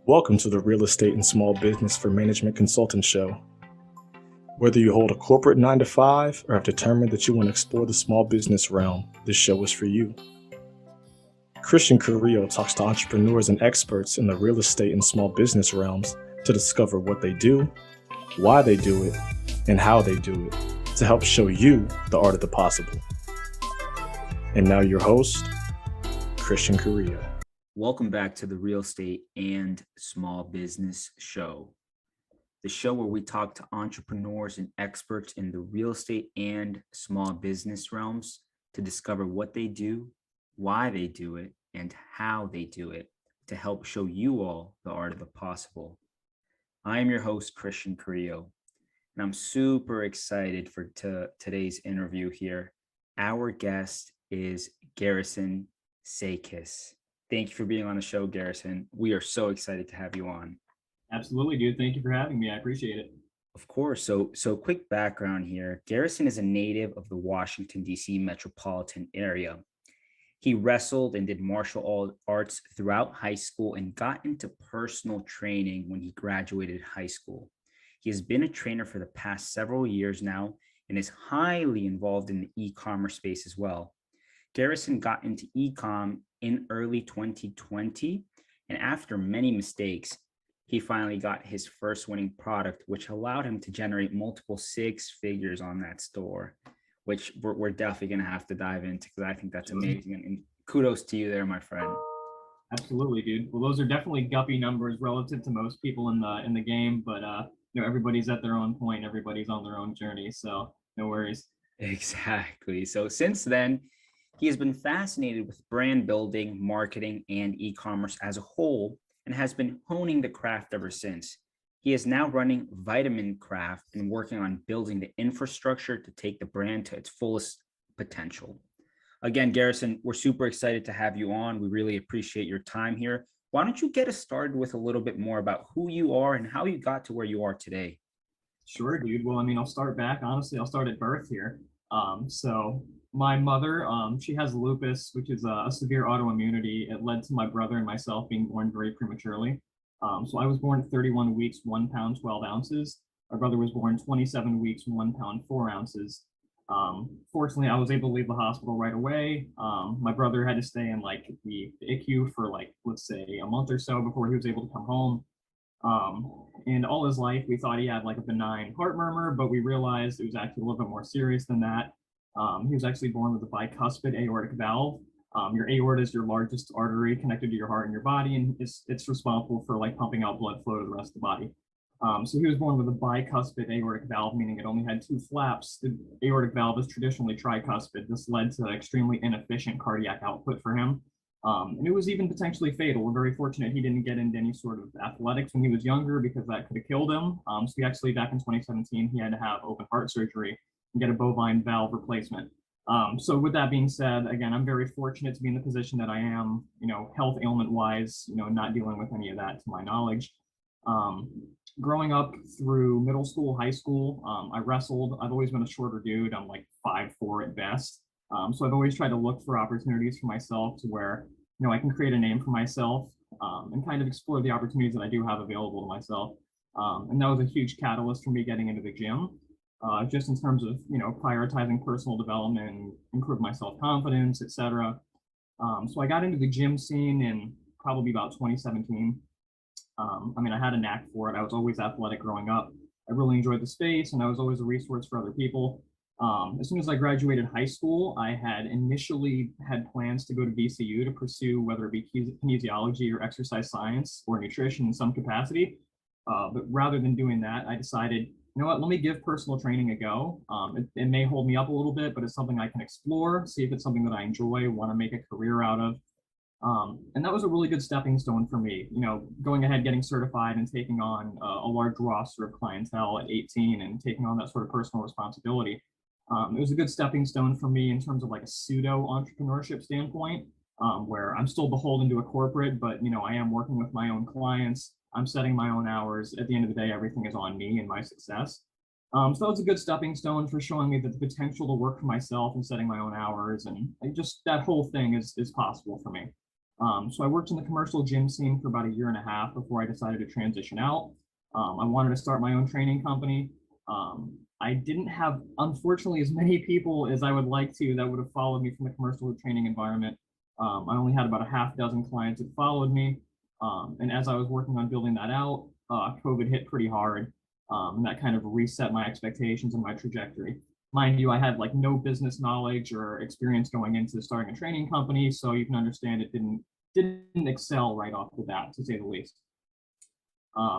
Welcome to the Real Estate and Small Business for Management Consultant Show. Whether you hold a corporate 9 to 5 or have determined that you want to explore the small business realm, this show is for you. Christian Carrillo talks to entrepreneurs and experts in the real estate and small business realms to discover what they do, why they do it, and how they do it to help show you the art of the possible. And now your host, Christian Carrillo. Welcome back to the Real Estate and Small Business Show, the show where we talk to entrepreneurs and experts in the real estate and small business realms to discover what they do, why they do it, and how they do it to help show you all the art of the possible. I am your host, Christian Carrillo, and I'm super excited for today's interview here. Our guest is Garrison Sakes. Thank you for being on the show, Garrison. We are so excited to have you on. Absolutely, dude. Thank you for having me. I appreciate it. Of course. So quick background here. Garrison is a native of the Washington DC Metropolitan area. He wrestled and did martial arts throughout high school and got into personal training when he graduated high school. He has been a trainer for the past several years now and is highly involved in the e-commerce space as well. Garrison got into e-com in early 2020, and after many mistakes, he finally got his first winning product, which allowed him to generate multiple six figures on that store, which we're definitely going to have to dive into because I think that's amazing. And kudos to you there, my friend. Absolutely, dude. Well, those are definitely guppy numbers relative to most people in the game, but everybody's at their own point, everybody's on their own journey, so no worries. Exactly. So since then, he has been fascinated with brand building, marketing, and e-commerce as a whole, and has been honing the craft ever since. He is now running VitaminCraft and working on building the infrastructure to take the brand to its fullest potential. Again, Garrison, we're super excited to have you on. We really appreciate your time here. Why don't you get us started with a little bit more about who you are and how you got to where you are today? Sure, dude. Well, I'll start back. Honestly, I'll start at birth here. So my mother, she has lupus, which is a severe autoimmunity. It led to my brother and myself being born very prematurely. So I was born at 31 weeks, 1 pound, 12 ounces. My brother was born 27 weeks, 1 pound, 4 ounces. Fortunately, I was able to leave the hospital right away. My brother had to stay in the ICU for let's say a month or so before he was able to come home. And all his life, we thought he had a benign heart murmur, but we realized it was actually a little bit more serious than that. He was actually born with a bicuspid aortic valve. Your aorta is your largest artery connected to your heart and your body, and it's responsible for pumping out blood flow to the rest of the body. So he was born with a bicuspid aortic valve, meaning it only had 2 flaps. The aortic valve is traditionally tricuspid. This led to extremely inefficient cardiac output for him. And it was even potentially fatal. We're very fortunate he didn't get into any sort of athletics when he was younger because that could have killed him. So he actually, back in 2017, he had to have open heart surgery and get a bovine valve replacement. So with that being said, again, I'm very fortunate to be in the position that I am, health ailment wise, not dealing with any of that to my knowledge. Growing up through middle school, high school, I wrestled. I've always been a shorter dude. I'm 5'4" at best. So I've always tried to look for opportunities for myself to where, I can create a name for myself and kind of explore the opportunities that I do have available to myself. And that was a huge catalyst for me getting into the gym, just in terms of, prioritizing personal development and improve my self-confidence, etc. So I got into the gym scene in probably about 2017. I had a knack for it. I was always athletic growing up. I really enjoyed the space and I was always a resource for other people. As soon as I graduated high school, I had initially had plans to go to VCU to pursue whether it be kinesiology or exercise science or nutrition in some capacity. But rather than doing that, I decided, you know what, let me give personal training a go. It may hold me up a little bit, but it's something I can explore, see if it's something that I enjoy, want to make a career out of. And that was a really good stepping stone for me, going ahead, getting certified and taking on a large roster of clientele at 18 and taking on that sort of personal responsibility. It was a good stepping stone for me in terms of a pseudo entrepreneurship standpoint, where I'm still beholden to a corporate, but I am working with my own clients. I'm setting my own hours. At the end of the day, everything is on me and my success. So that was a good stepping stone for showing me that the potential to work for myself and setting my own hours and just that whole thing is possible for me. So I worked in the commercial gym scene for about a year and a half before I decided to transition out. I wanted to start my own training company. I didn't have, unfortunately, as many people as I would like to that would have followed me from the commercial training environment. I only had about a half dozen clients that followed me. And as I was working on building that out, COVID hit pretty hard. And that kind of reset my expectations and my trajectory. Mind you, I had like no business knowledge or experience going into starting a training company, so you can understand it didn't excel right off the bat, to say the least.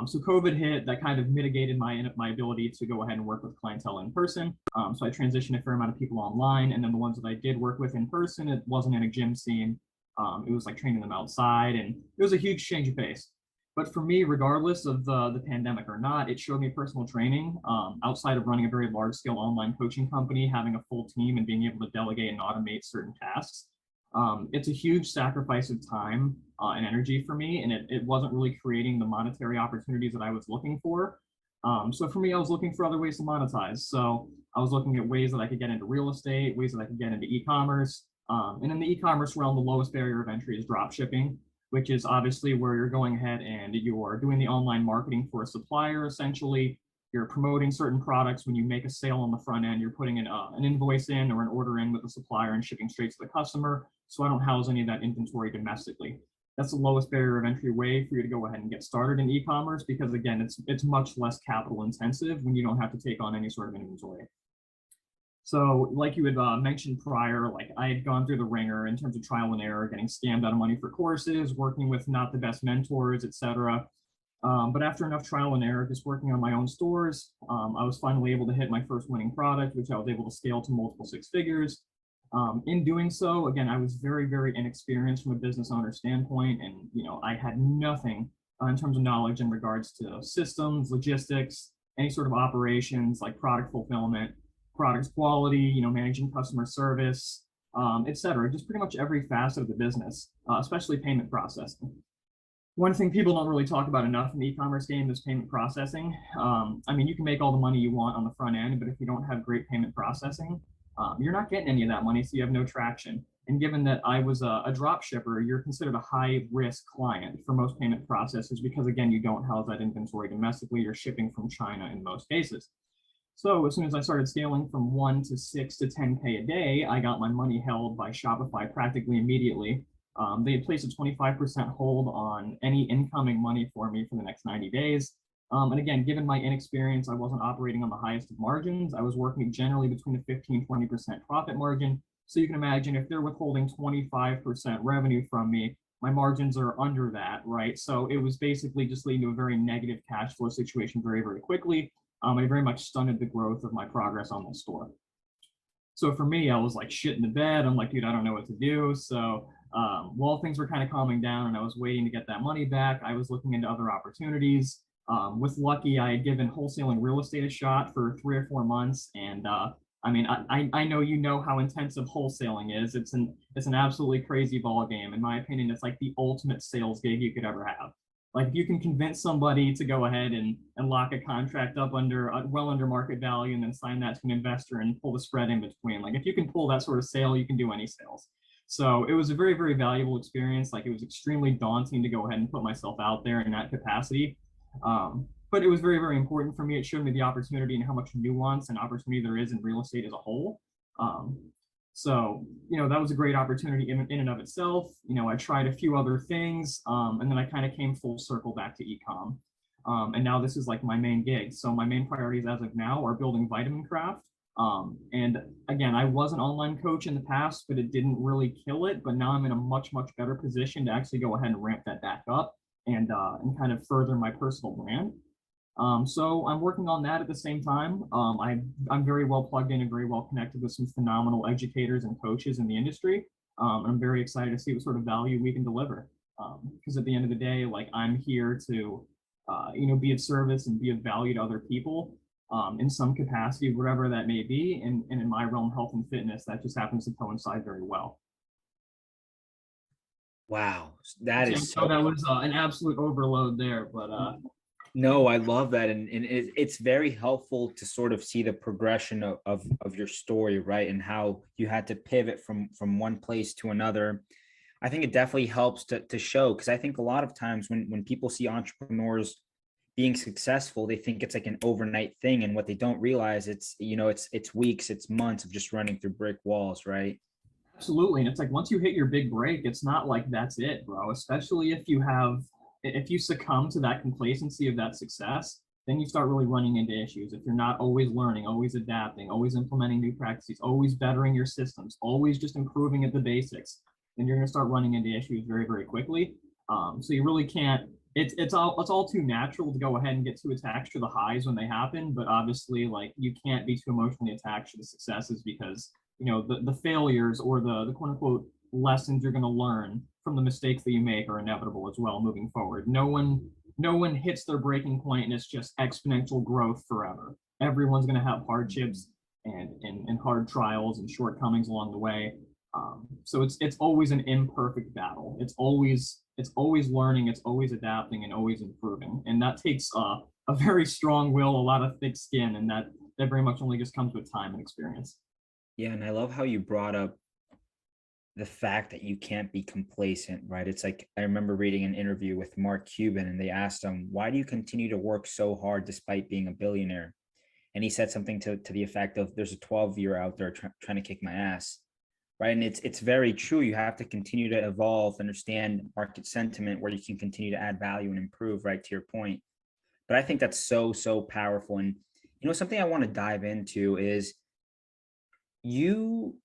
So COVID hit, that kind of mitigated my ability to go ahead and work with clientele in person. So I transitioned a fair amount of people online, and then the ones that I did work with in person, it wasn't in a gym scene. It was like training them outside, and it was a huge change of pace. But for me, regardless of the pandemic or not, it showed me personal training. Outside of running a very large scale online coaching company, having a full team and being able to delegate and automate certain tasks, it's a huge sacrifice of time and energy for me, and it wasn't really creating the monetary opportunities that I was looking for. So for me, I was looking for other ways to monetize. So I was looking at ways that I could get into real estate, ways that I could get into e-commerce. And in the e-commerce realm, the lowest barrier of entry is drop shipping, which is obviously where you're going ahead and you're doing the online marketing for a supplier. Essentially, you're promoting certain products. When you make a sale on the front end, you're putting an invoice in or an order in with the supplier and shipping straight to the customer. So I don't house any of that inventory domestically. That's the lowest barrier of entry way for you to go ahead and get started in e-commerce, because again, it's much less capital intensive when you don't have to take on any sort of inventory. So like you had mentioned prior, like I had gone through the ringer in terms of trial and error, getting scammed out of money for courses, working with not the best mentors, etc. But after enough trial and error, just working on my own stores, I was finally able to hit my first winning product, which I was able to scale to multiple six figures. In doing so, again, I was very, very inexperienced from a business owner standpoint, and I had nothing in terms of knowledge in regards to systems, logistics, any sort of operations like product fulfillment, product quality, managing customer service, etc. Just pretty much every facet of the business, especially payment processing. One thing people don't really talk about enough in the e-commerce game is payment processing. I mean, you can make all the money you want on the front end, but if you don't have great payment processing, you're not getting any of that money, so you have no traction. And given that I was a drop shipper, you're considered a high risk client for most payment processors because, again, you don't house that inventory domestically. You're shipping from China in most cases. So as soon as I started scaling from 1 to 6 to 10K a day, I got my money held by Shopify practically immediately. They had placed a 25% hold on any incoming money for me for the next 90 days. And again, given my inexperience, I wasn't operating on the highest of margins. I was working generally between a 15-20% profit margin. So you can imagine if they're withholding 25% revenue from me, my margins are under that, right? So it was basically just leading to a very negative cash flow situation very, very quickly. I very much stunted the growth of my progress on the store. So for me, I was like shit in the bed. I'm like, dude, I don't know what to do. So while things were kind of calming down and I was waiting to get that money back, I was looking into other opportunities. With Lucky, I had given wholesaling real estate a shot for 3 or 4 months. And I mean, I know how intensive wholesaling is. It's an absolutely crazy ball game. In my opinion, it's like the ultimate sales gig you could ever have. Like if you can convince somebody to go ahead and lock a contract up well under market value and then sign that to an investor and pull the spread in between. Like if you can pull that sort of sale, you can do any sales. So it was a very, very valuable experience. Like it was extremely daunting to go ahead and put myself out there in that capacity. But it was very, very important for me. It showed me the opportunity and how much nuance and opportunity there is in real estate as a whole. So, that was a great opportunity in and of itself. I tried a few other things, and then I kind of came full circle back to e-com. And now this is like my main gig. So my main priorities as of now are building VitaminCraft. And again, I was an online coach in the past, but it didn't really kill it. But now I'm in a much, much better position to actually go ahead and ramp that back up and kind of further my personal brand. So I'm working on that at the same time. I'm very well plugged in and very well connected with some phenomenal educators and coaches in the industry. I'm very excited to see what sort of value we can deliver. Because at the end of the day, like I'm here to, be of service and be of value to other people in some capacity, whatever that may be. And in my realm, health and fitness, that just happens to coincide very well. Wow, that is so that was an absolute overload there, but no, I love that. And it's very helpful to sort of see the progression of your story, right? And how you had to pivot from one place to another. I think it definitely helps to show, because I think a lot of times when people see entrepreneurs being successful, they think it's like an overnight thing, and what they don't realize, it's weeks, it's months of just running through brick walls, right? Absolutely. And it's like once you hit your big break, it's not like that's it, bro. Especially if you succumb to that complacency of that success, then you start really running into issues. If you're not always learning, always adapting, always implementing new practices, always bettering your systems, always just improving at the basics, then you're going to start running into issues very, very quickly. So you really can't. It's all too natural to go ahead and get too attached to the highs when they happen, but obviously, like you can't be too emotionally attached to the successes because the failures or the quote unquote lessons you're going to learn from the mistakes that you make are inevitable as well moving forward. No one hits their breaking point and it's just exponential growth forever. Everyone's going to have hardships and hard trials and shortcomings along the way. So it's always an imperfect battle. It's always learning, it's always adapting, and always improving, and that takes a very strong will, a lot of thick skin, and that very much only just comes with time and experience. Yeah, and I love how you brought up the fact that you can't be complacent, right? It's like I remember reading an interview with Mark Cuban, and they asked him, "Why do you continue to work so hard despite being a billionaire?" And he said something to the effect of, "There's a 12-year out there trying to kick my ass." Right. And it's very true. You have to continue to evolve, understand market sentiment, where you can continue to add value and improve, right, to your point. But I think that's so powerful. And something I want to dive into is you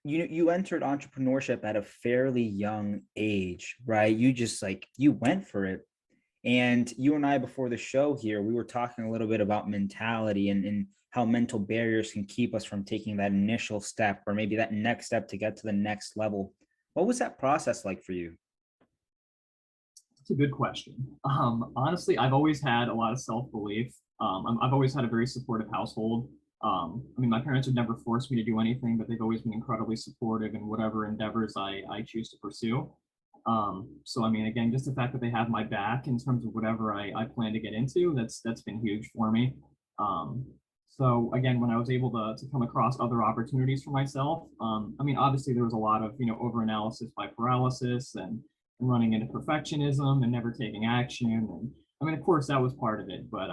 you entered entrepreneurship at a fairly young age, right? You just like you went for it. And you and I, before the show here, we were talking a little bit about mentality and how mental barriers can keep us from taking that initial step or maybe that next step to get to the next level. What was that process like for you? It's a good question. Honestly, I've always had a lot of self-belief. I've always had a very supportive household. I mean, my parents have never forced me to do anything, but they've always been incredibly supportive in whatever endeavors I choose to pursue. So I mean, again, just the fact that they have my back in terms of whatever I plan to get into, that's been huge for me. Um, so again, when I was able to come across other opportunities for myself, I mean, obviously there was a lot of overanalysis by paralysis and running into perfectionism and never taking action. And I mean, of course, that was part of it, but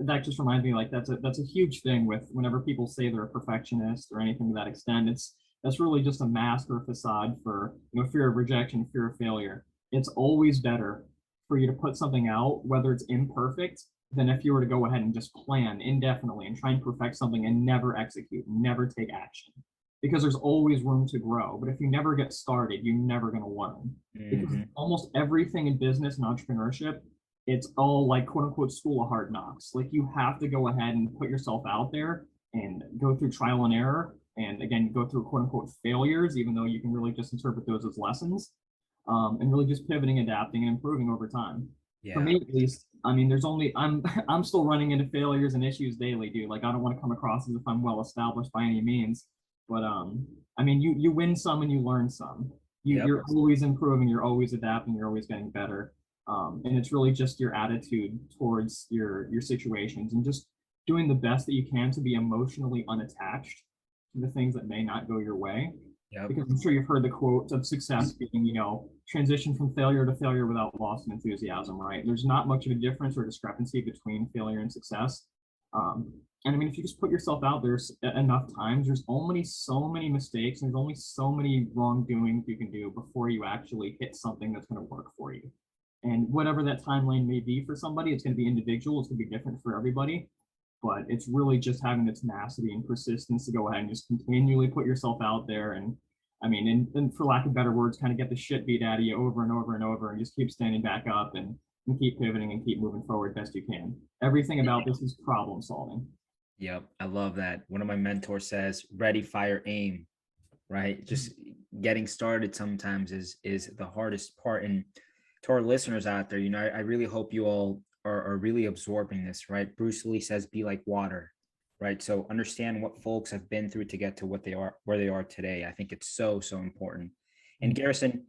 that just reminds me like that's a huge thing with whenever people say they're a perfectionist or anything to that extent. That's really just a mask or a facade for fear of rejection, fear of failure. It's always better for you to put something out, whether it's imperfect, than if you were to go ahead and just plan indefinitely and try and perfect something and never execute, never take action. Because there's always room to grow. But if you never get started, you're never going to learn. Because Mhm. almost everything in business and entrepreneurship, it's all like quote unquote school of hard knocks. Like you have to go ahead and put yourself out there and go through trial and error. And again, go through quote unquote failures, even though you can really just interpret those as lessons, and really just pivoting, adapting, and improving over time. For Yeah. me, at least, I mean, there's only I'm still running into failures and issues daily, dude. Like I don't want to come across as if I'm well established by any means, but I mean, you win some and you learn some. Yep. You're always improving, you're always adapting, you're always getting better. And it's really just your attitude towards your situations and just doing the best that you can to be emotionally unattached to the things that may not go your way. Yep. Because I'm sure you've heard the quote of success being, transition from failure to failure without loss of enthusiasm, right? There's not much of a difference or discrepancy between failure and success. Um, and I mean, if you just put yourself out there enough times, there's only so many mistakes, and there's only so many wrongdoings you can do before you actually hit something that's going to work for you. And whatever that timeline may be for somebody, it's going to be individual, it's going to be different for everybody. But it's really just having the tenacity and persistence to go ahead and just continually put yourself out there. And I mean, and for lack of better words, kind of get the shit beat out of you over and over and over and just keep standing back up and keep pivoting and keep moving forward best you can. Everything about this is problem solving. Yep. I love that. One of my mentors says, ready, fire, aim, right? Just getting started sometimes is the hardest part. And to our listeners out there, I really hope you all are really absorbing this, right? Bruce Lee says, be like water, right? So understand what folks have been through to get to what they are, where they are today. I think it's so important. And Garrison,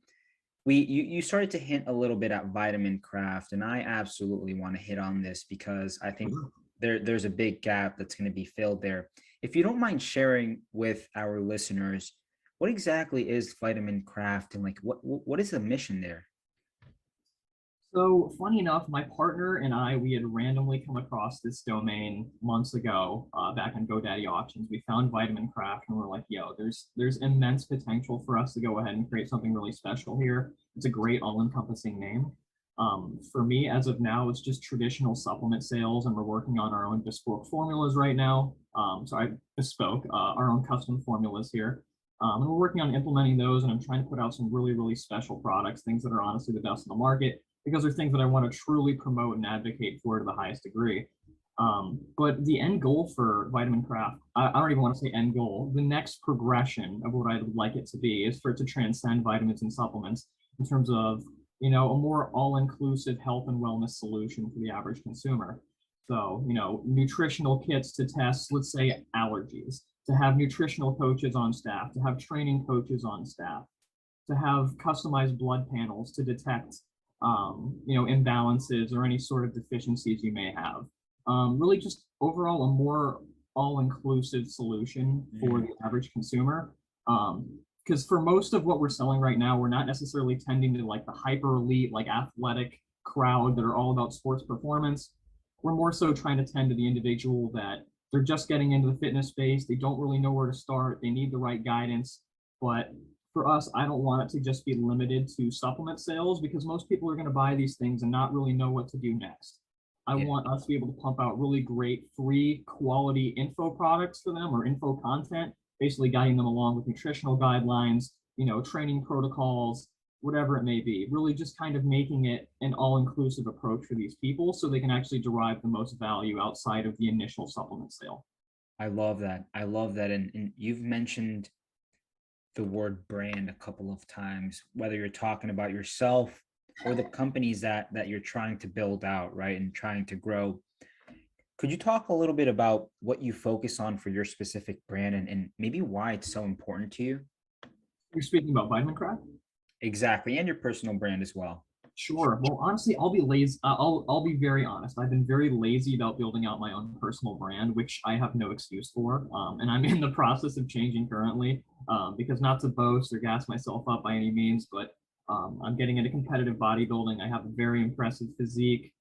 you started to hint a little bit at VitaminCraft, and I absolutely want to hit on this because I think there's a big gap that's going to be filled there. If you don't mind sharing with our listeners, What exactly is VitaminCraft, and like what is the mission there? So funny enough, my partner and I, we had randomly come across this domain months ago, back on GoDaddy auctions. We found VitaminCraft and we're like, yo, there's immense potential for us to go ahead and create something really special here. It's a great all-encompassing name. For me, as of now, it's just traditional supplement sales, and we're working on our own bespoke formulas right now. Our own custom formulas here. And we're working on implementing those, and I'm trying to put out some really, really special products, things that are honestly the best in the market, because they're things that I want to truly promote and advocate for to the highest degree. But the end goal for VitaminCraft, I don't even want to say end goal, the next progression of what I'd like it to be is for it to transcend vitamins and supplements in terms of, a more all-inclusive health and wellness solution for the average consumer. So, nutritional kits to test, let's say, allergies, to have nutritional coaches on staff, to have training coaches on staff, to have customized blood panels to detect imbalances or any sort of deficiencies you may have. Really just overall a more all-inclusive solution for the average consumer. Because for most of what we're selling right now, we're not necessarily tending to like the hyper elite, like athletic crowd that are all about sports performance. We're more so trying to tend to the individual that they're just getting into the fitness space. They don't really know where to start. They need the right guidance. But for us, I don't want it to just be limited to supplement sales, because most people are going to buy these things and not really know what to do next. I want us to be able to pump out really great free quality info products for them, or info content, basically guiding them along with nutritional guidelines, training protocols, whatever it may be, really just kind of making it an all-inclusive approach for these people so they can actually derive the most value outside of the initial supplement sale. I love that. I love that. And you've mentioned the word brand a couple of times, whether you're talking about yourself or the companies that you're trying to build out, right, and trying to grow. Could you talk a little bit about what you focus on for your specific brand, and maybe why it's so important to you? You're speaking about VitaminCraft? Exactly, and your personal brand as well. Sure. Well, honestly, I'll be lazy. I'll be very honest. I've been very lazy about building out my own personal brand, which I have no excuse for. And I'm in the process of changing currently, because not to boast or gas myself up by any means, but I'm getting into competitive bodybuilding. I have a very impressive physique.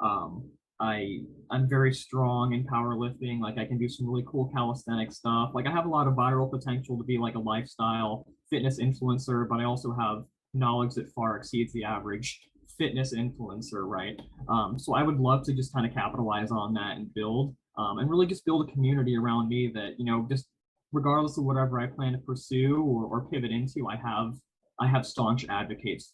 I'm very strong in powerlifting. Like, I can do some really cool calisthenic stuff. Like, I have a lot of viral potential to be like a lifestyle fitness influencer, but I also have knowledge that far exceeds the average fitness influencer, right? So I would love to just kind of capitalize on that and build, and really just build a community around me that, just regardless of whatever I plan to pursue or pivot into, I have staunch advocates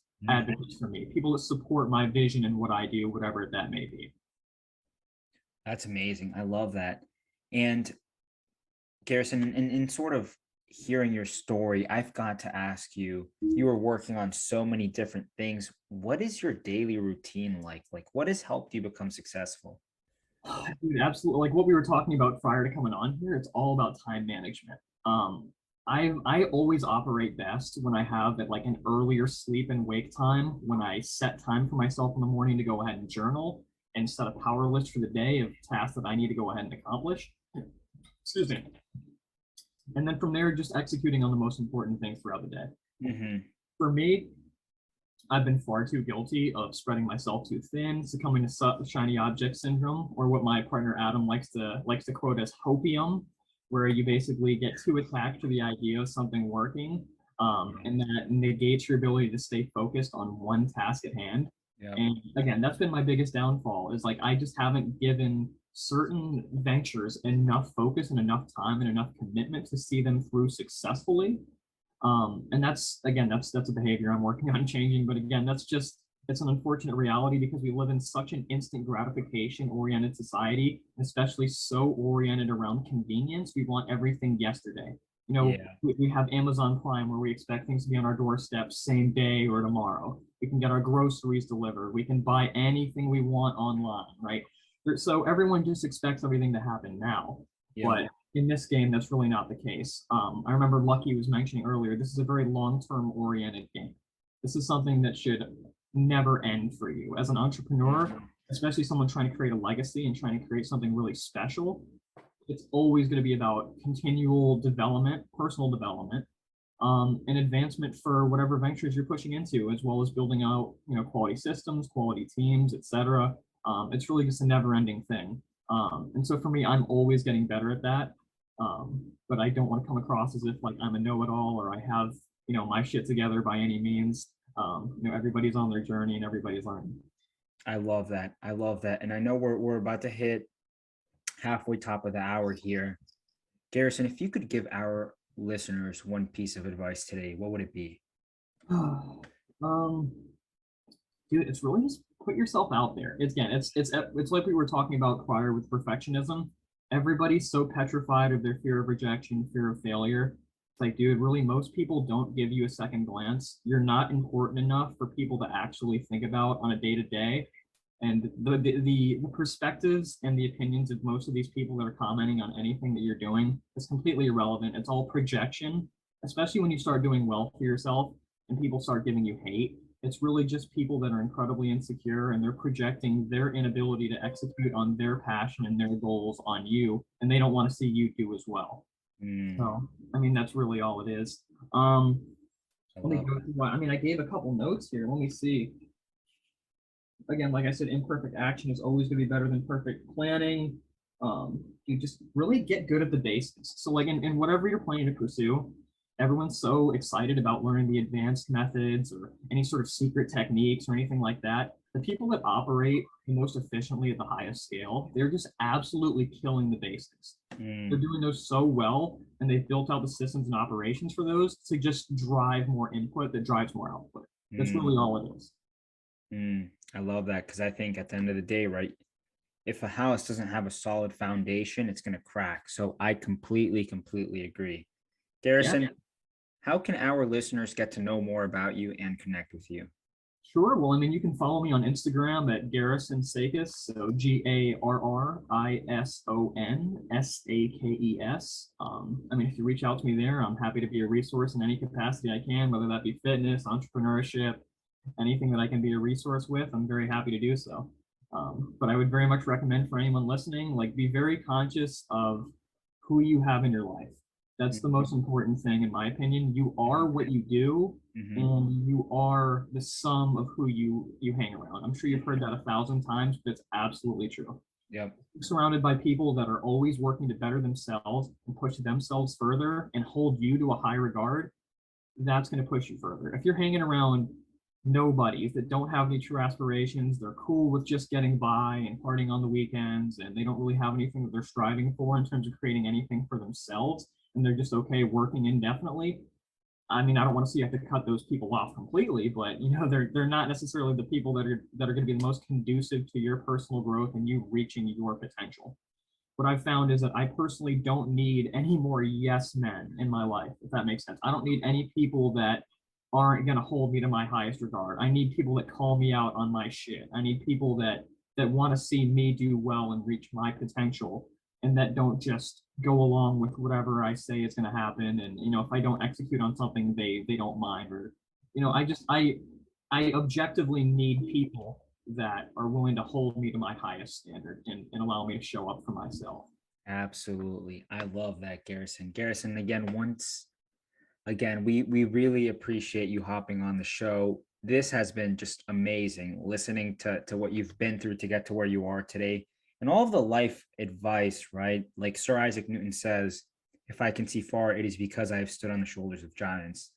for me, people that support my vision and what I do, whatever that may be. That's amazing. I love that. And Garrison, in sort of hearing your story, I've got to ask you, you were working on so many different things. What is your daily routine like? Like, what has helped you become successful? Dude, absolutely. Like what we were talking about prior to coming on here, it's all about time management. I always operate best when I have like an earlier sleep and wake time, when I set time for myself in the morning to go ahead and journal and set a power list for the day of tasks that I need to go ahead and accomplish. Excuse me. And then from there, just executing on the most important things throughout the day. For me, I've been far too guilty of spreading myself too thin, succumbing to shiny object syndrome, or what my partner Adam likes to quote as hopium, where you basically get too attached to the idea of something working, and that negates your ability to stay focused on one task at hand. Yep. And again, that's been my biggest downfall, is like I just haven't given certain ventures enough focus and enough time and enough commitment to see them through successfully. And that's a behavior I'm working on changing. But again, it's an unfortunate reality, because we live in such an instant gratification oriented society, especially so oriented around convenience. We want everything yesterday. We have Amazon Prime, where we expect things to be on our doorstep same day or tomorrow. We can get our groceries delivered. We can buy anything we want online, right? So everyone just expects everything to happen now. Yeah. But in this game, that's really not the case. I remember Lucky was mentioning earlier, this is a very long-term oriented game. This is something that should never end for you. As an entrepreneur, especially someone trying to create a legacy and trying to create something really special, it's always going to be about continual development, personal development, and advancement for whatever ventures you're pushing into, as well as building out, quality systems, quality teams, etc. It's really just a never-ending thing. And so for me, I'm always getting better at that. But I don't want to come across as if like I'm a know-it-all or I have, my shit together by any means. Everybody's on their journey and everybody's learning. I love that. I love that. And I know we're about to hit halfway top of the hour here. Garrison, if you could give our listeners one piece of advice today, what would it be? Dude, it's really just put yourself out there. It's like we were talking about prior with perfectionism. Everybody's so petrified of their fear of rejection, fear of failure. It's like, dude, really, most people don't give you a second glance. You're not important enough for people to actually think about on a day-to-day. And the perspectives and the opinions of most of these people that are commenting on anything that you're doing is completely irrelevant. It's all projection, especially when you start doing well for yourself and people start giving you hate. It's really just people that are incredibly insecure and they're projecting their inability to execute on their passion and their goals on you, and they don't want to see you do as well. So, I mean, that's really all it is. Let me go through I gave a couple notes here. Let me see. Again, like I said, imperfect action is always going to be better than perfect planning. You just really get good at the basics. So like in whatever you're planning to pursue, everyone's so excited about learning the advanced methods or any sort of secret techniques or anything like that. The people that operate the most efficiently at the highest scale, they're just absolutely killing the basics. They're doing those so well, and they've built out the systems and operations for those to just drive more input that drives more output. That's really all it is. I love that, because I think at the end of the day, right, if a house doesn't have a solid foundation, it's going to crack. So I completely agree. Garrison, how can our listeners get to know more about you and connect with you? Sure. Well, I mean, you can follow me on Instagram at Garrison Sakes, so GarrisonSakes. I mean, if you reach out to me there, I'm happy to be a resource in any capacity I can, whether that be fitness, entrepreneurship, anything that I can be a resource with. I'm very happy to do so. But I would very much recommend for anyone listening, like, be very conscious of who you have in your life. That's the most important thing, in my opinion. You are what you do, and you are the sum of who you hang around. I'm sure you've heard that 1,000 times, but it's absolutely true. Yep. Surrounded by people that are always working to better themselves and push themselves further and hold you to a high regard, that's going to push you further. If you're hanging around nobodies that don't have any true aspirations, they're cool with just getting by and partying on the weekends, and they don't really have anything that they're striving for in terms of creating anything for themselves, and they're just okay working indefinitely. I mean, I don't want to see you have to cut those people off completely, but they're not necessarily the people that are going to be the most conducive to your personal growth and you reaching your potential. What I've found is that I personally don't need any more yes men in my life, if that makes sense. I don't need any people that aren't going to hold me to my highest regard. I need people that call me out on my shit. I need people that want to see me do well and reach my potential, and that don't just go along with whatever I say is going to happen. And if I don't execute on something, they don't mind. Or I objectively need people that are willing to hold me to my highest standard and allow me to show up for myself. Absolutely. I love that, Garrison. Garrison, again, we really appreciate you hopping on the show. This has been just amazing, listening to what you've been through to get to where you are today, and all of the life advice, right? Like Sir Isaac Newton says, if I can see far, it is because I have stood on the shoulders of giants.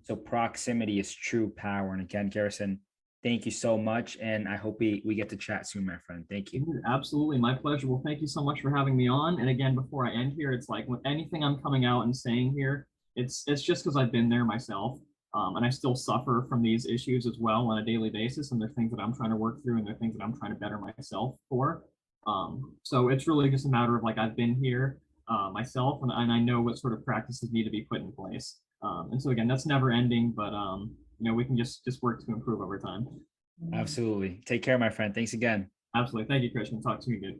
So proximity is true power. And again, Garrison, thank you so much. And I hope we get to chat soon, my friend. Thank you. Absolutely. My pleasure. Well, thank you so much for having me on. And again, before I end here, it's like with anything I'm coming out and saying here, it's just because I've been there myself. And I still suffer from these issues as well on a daily basis. And they're things that I'm trying to work through, and they're things that I'm trying to better myself for. So it's really just a matter of like, I've been here myself, and I know what sort of practices need to be put in place. And so again, that's never ending, but we can just work to improve over time. Absolutely. Take care, my friend. Thanks again. Absolutely. Thank you, Christian. Talk to you good.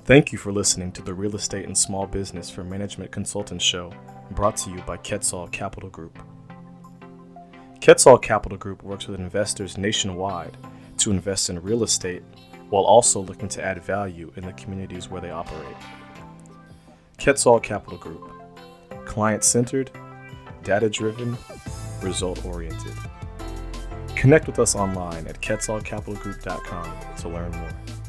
Thank you for listening to the Real Estate and Small Business for Management Consultants Show, brought to you by Pexels Capital Group. Pexels Capital Group works with investors nationwide to invest in real estate while also looking to add value in the communities where they operate. Pexels Capital Group, client-centered, data-driven, result-oriented. Connect with us online at quetzalcapitalgroup.com to learn more.